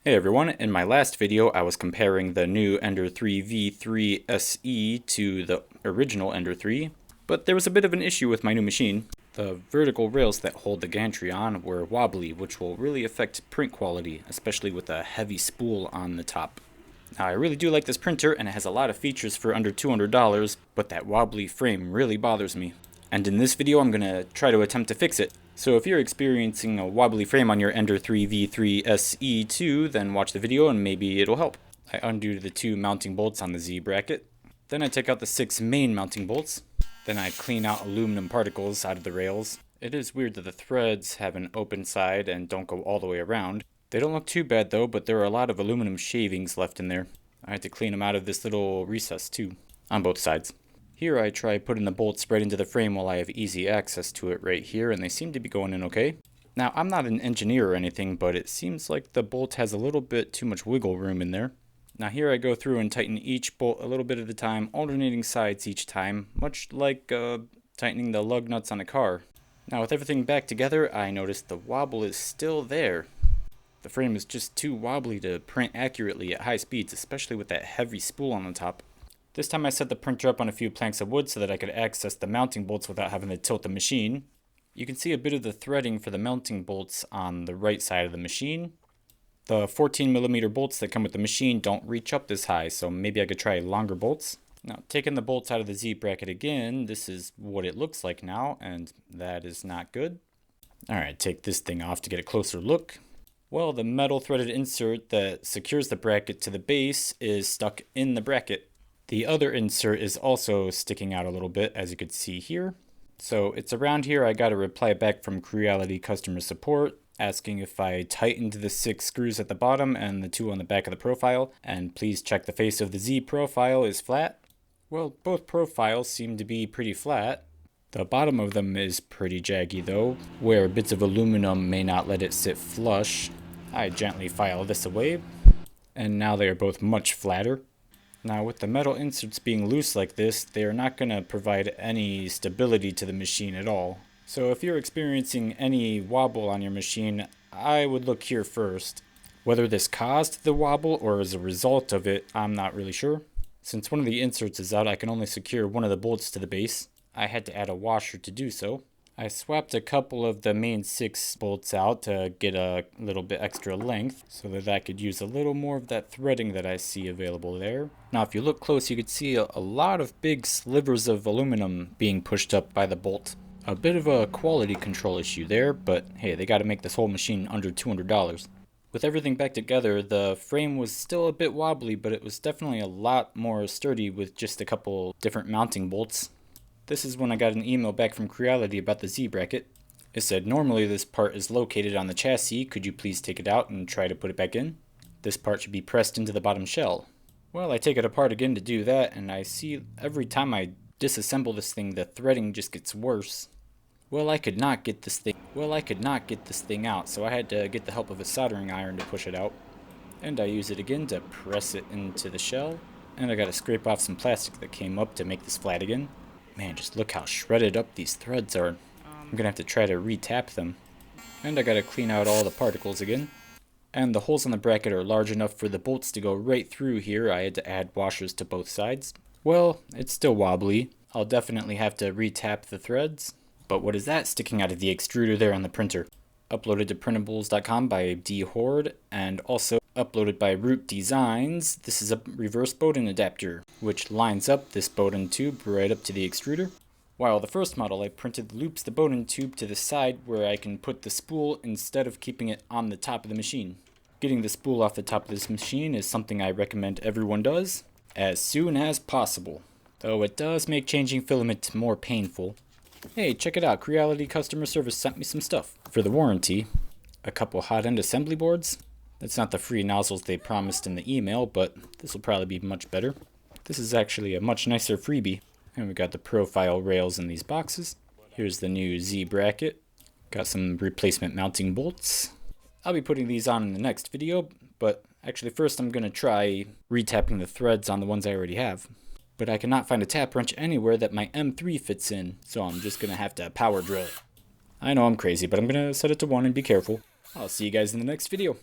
Hey everyone, in my last video I was comparing the new Ender 3 V3 SE to the original Ender 3, but there was a bit of an issue with my new machine. The vertical rails that hold the gantry on were wobbly, which will really affect print quality, especially with a heavy spool on the top. Now I really do like this printer and it has a lot of features for under $200, but that wobbly frame really bothers me. And in this video I'm going to try to attempt to fix it. So if you're experiencing a wobbly frame on your Ender 3 V3 SE2, then watch the video and maybe it'll help. I undo the 2 mounting bolts on the Z bracket. Then I take out the 6 main mounting bolts. Then I clean out aluminum particles out of the rails. It is weird that the threads have an open side and don't go all the way around. They don't look too bad though, but there are a lot of aluminum shavings left in there. I had to clean them out of this little recess too, on both sides. Here I try putting the bolts right into the frame while I have easy access to it right here, and they seem to be going in okay. Now I'm not an engineer or anything, but it seems like the bolt has a little bit too much wiggle room in there. Now here I go through and tighten each bolt a little bit at a time, alternating sides each time, much like tightening the lug nuts on a car. Now with everything back together, I notice the wobble is still there. The frame is just too wobbly to print accurately at high speeds, especially with that heavy spool on the top. This time I set the printer up on a few planks of wood so that I could access the mounting bolts without having to tilt the machine. You can see a bit of the threading for the mounting bolts on the right side of the machine. The 14mm bolts that come with the machine don't reach up this high, so maybe I could try longer bolts. Now, taking the bolts out of the Z bracket again, this is what it looks like now, and that is not good. Alright, take this thing off to get a closer look. Well, the metal threaded insert that secures the bracket to the base is stuck in the bracket. The other insert is also sticking out a little bit, as you can see here. So it's around here. I got a reply back from Creality customer support asking if I tightened the 6 screws at the bottom and the 2 on the back of the profile, and please check the face of the Z profile is flat. Well, both profiles seem to be pretty flat. The bottom of them is pretty jaggy though, where bits of aluminum may not let it sit flush. I gently file this away, and now they are both much flatter. Now with the metal inserts being loose like this, they are not going to provide any stability to the machine at all. So if you're experiencing any wobble on your machine, I would look here first. Whether this caused the wobble or as a result of it, I'm not really sure. Since one of the inserts is out, I can only secure one of the bolts to the base. I had to add a washer to do so. I swapped a couple of the main 6 bolts out to get a little bit extra length so that I could use a little more of that threading that I see available there. Now if you look close, you could see a lot of big slivers of aluminum being pushed up by the bolt. A bit of a quality control issue there, but hey, they got to make this whole machine under $200. With everything back together, the frame was still a bit wobbly, but it was definitely a lot more sturdy with just a couple different mounting bolts. This is when I got an email back from Creality about the Z bracket. It said, normally this part is located on the chassis, could you please take it out and try to put it back in? This part should be pressed into the bottom shell. Well, I take it apart again to do that, and I see every time I disassemble this thing, the threading just gets worse. Well, I could not get this thing out, so I had to get the help of a soldering iron to push it out. And I use it again to press it into the shell, and I gotta scrape off some plastic that came up to make this flat again. Man, just look how shredded up these threads are. I'm gonna have to try to re-tap them. And I gotta clean out all the particles again. And the holes on the bracket are large enough for the bolts to go right through here. I had to add washers to both sides. Well, it's still wobbly. I'll definitely have to re-tap the threads. But what is that sticking out of the extruder there on the printer? Uploaded to printables.com by D Horde, and also uploaded by Root Designs. This is a reverse Bowden adapter, which lines up this Bowden tube right up to the extruder. While the first model I printed loops the Bowden tube to the side where I can put the spool instead of keeping it on the top of the machine. Getting the spool off the top of this machine is something I recommend everyone does as soon as possible, though it does make changing filament more painful. Hey, check it out, Creality customer service sent me some stuff. For the warranty, a couple hot end assembly boards. That's not the free nozzles they promised in the email, but this will probably be much better. This is actually a much nicer freebie. And we got the profile rails in these boxes. Here's the new Z bracket. Got some replacement mounting bolts. I'll be putting these on in the next video, but actually first I'm going to try retapping the threads on the ones I already have. But I cannot find a tap wrench anywhere that my M3 fits in, so I'm just going to have to power drill it. I know I'm crazy, but I'm going to set it to 1 and be careful. I'll see you guys in the next video.